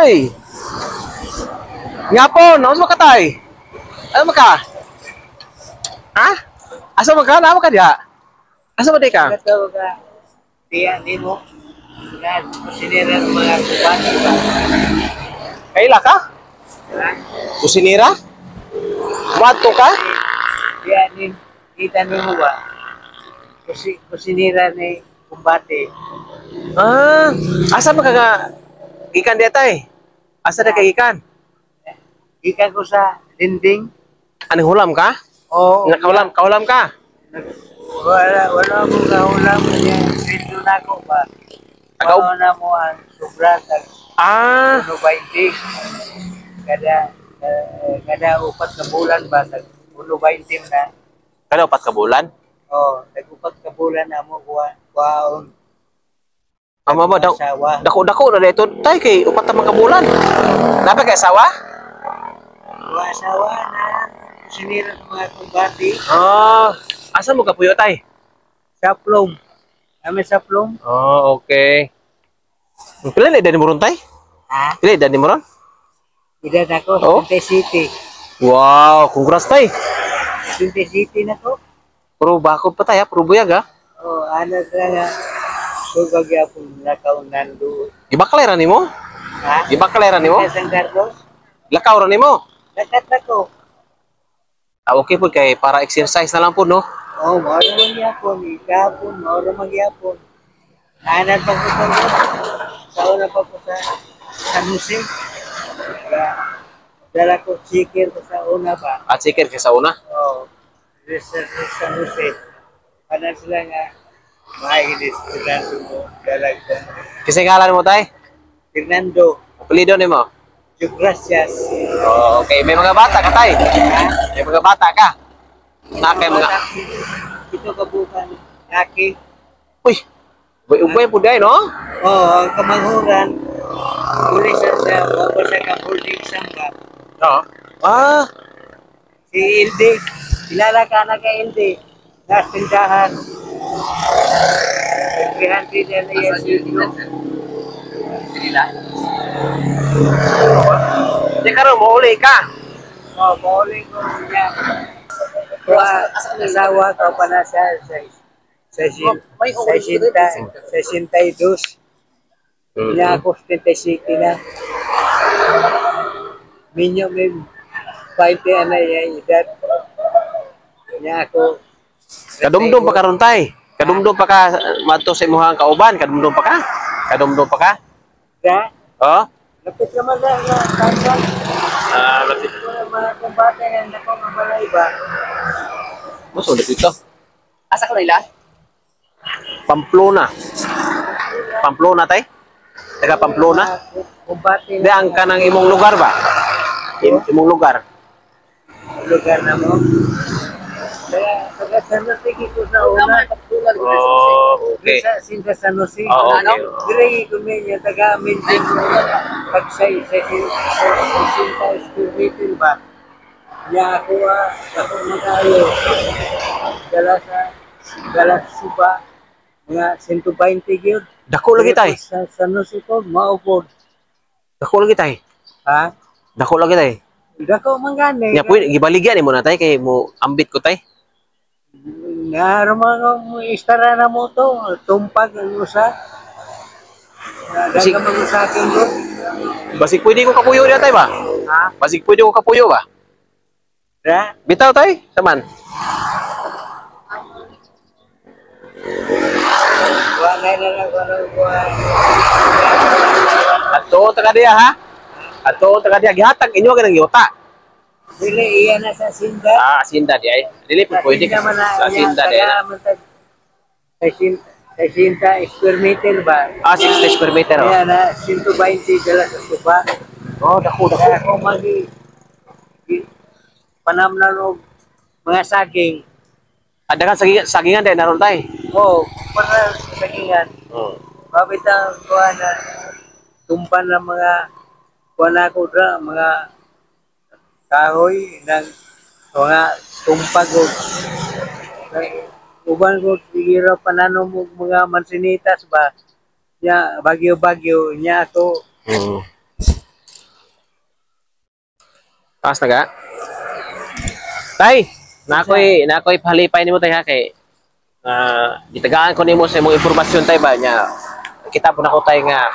Tay! Ngapon, ano mo ka tay? Ano mo ka? Ha? Asa mo ka? Ano ka diya? Asa mo di ka? Ikaw ka, di mo, na kusinira ng mga kubati ba? Kaila ka? Ha? Kusinira? Wato ka? Di, kita mo ba? Kusinira ni kumbate. Ah, asa mo ka nga? Ikan diya tay? Asa na kay ikan? Ika ko sa dinding. Anong hulam ka? Oo. Kaulam ka? Wala mo kaulam niya. Dito na ko ba? Agaw? Wala na mo ang sobra tag Ah, 1.20. Kada upat na bulan ba tag 1.20 na. kano pat ka bulan? Oh, tag upat ka bulan na mo kuhaon. Amo ba daw? Asawa. Dako na dito tay kay upat na mga bulan. Napay kay asawa? Asawa na sinira ng mga kumbati. Ah, asa mo ka puyo tay? Saplom. Kami saplom. Oh, okay. Pila na edad ni Moron tay? Ha? Pila edad ni Moron? Ida na ko, Oh? 20 City. Wow, congrats tay. 20 City na ko. Puro bakod pa tay ha, puro buyag ha. Oh, ano nga. So, bagya po nakaunan doon. Ibaklera nimo? Ha? Ibaklera nimo? San Carlos? Lakaw ra nimo. Nakat na ko. Ah, okay po kay para exercise na lang po no. Oh, mauro magyapon. Ikapon, mauro magyapon. Anan pa ko sa sa una pa ko sa San Jose. Dala ko chicken ko sa una ba. At sikir kay sa una. Oh, sa San Jose. Panan sila nga mahigilis Fernando mo. Dala ko. Kasi ngalan mo tay? Fernando. Apelyido nimo? Gracias. Oh, okay, may mga bata ka tay. May mga bata ka. Na kay mga Ito kabukan. Aki. uy. Ubay po day no? Oh, ang kamanghuran. Pulis siya. Wala siya ka-holding sangga. Oo. Ah, Si Ildi. Kilala ka na kay Ildi. Nasa tindahan. 300 na niya sino. di karon mo uli ka. Oh, bowling ko niya. Asawa ko pa na siya sa 62. Niya ako 27 na. Minyo may 20 na yung edad. Niya ako. Kadumdum pa karon tay. Kadumdum pa ka madto sa imong kauban, kadumdum pa ka. Kadumdum pa ka. Da, Oh. lapit naman na kansan. Ah, lapit. Mga kumbate na nako nga balay ba? Mas ulit ito. Asa ko nila? Pamplona. Pamplona tay? Taga Pamplona? Kumbate Di ang kanang imong lugar ba? Imong lugar. lugar na mo. Kaya taga San Jose ko sa una. Oh, okay. Sa Sinda San Jose. Oh, okay. Ano? Dire ko niya taga Minjing pag sa Sinta Square ba? Ya ako ako magayo. Dala suba mga 120 gyud. Dako lagi tay. Sa San Jose ko maupod. Dako lagi tay. Ha? Dako lagi tay. Dako man gani. Nya pwede gibaligyan nimo na tay kay mo ambit ko tay. Narama ko istara na mo to, tumpag ang usa. Kasi- Daga man sa akin ko. Basig pwede ko kapuyo diya tay ba? Ha? Basig pwede ko kapuyo ba? Da? Bitaw tay, saman. Wala na lang buwan. Ato taga diya ha. Ato taga diya gihatag inyo kanang yuta. Dili iya na sa Sinda. Ah, sinda di ay. Dili po pwede ka sa sinda di na. Sa Sinda square meter ba? Ah, 60 square meter oh. Iya na 120 dala sa suba. Oh, dako Kaya ako panamnan og mga saging. Ada kan sagingan din naron tay. Oh, para sagingan. Oh. Babita ko na tumpan ng mga kuan ako dra mga kahoy ng mga tumpag ko. Uban ko sigira pananom og mga mansinitas ba. Nya bagyo-bagyo nya ako Taas na ga? Tay, nakoy palipay nimo tay ha kay gitagaan ko nimo sa imong impormasyon tay ba nya. Kita po na ko tay nga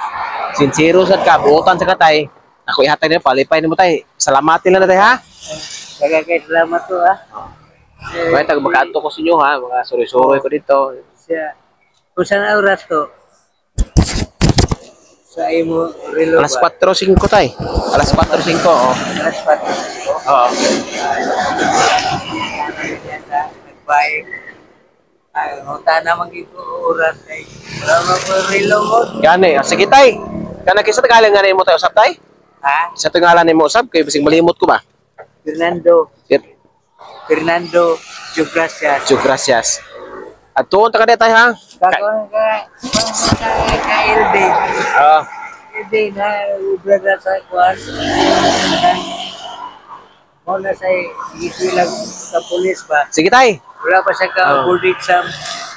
sincero sad ka, buotan sa katay. Ako ihatag nimo palipay nimo tay. Salamatin lang na tay ha. Kagagay salamat to ha. May tag makaadto ko sa inyo ha, mga suri-suri ko dito. Siya. Kung saan oras to? Sa imo relo Alas 4:05 tay. Alas 4:05 oh. Alas 4. Oo. Nagbayad. Ay, hunta naman gito oras ay. Wala ko relo mo. Gani, sige tay. Kana kisa tagalan nga nimo tay usap tay? Ha? Sa tagalan nimo usap kay bising malimot ko ba? Fernando Jugracias. Gracias. At tuon ta ka tay ha. Kako ka LD. Oo. LD na ubraga sa kwan. Muna sa isilang sa pulis ba? Sige tay. Wala pa siya ka-board exam.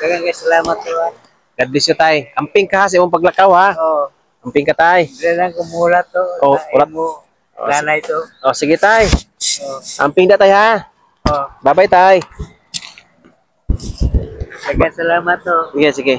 Dagang salamat to ha. God bless you tay. Amping ka ha sa imong paglakaw ha. Oo. Amping ka tay. Dila lang kumulat to. Oh, ulat. Mo. Nanay to. Oh, sige tay. Oo. Amping da tay ha. Oo. Bye-bye tay. Dagang salamat to. Sige, sige.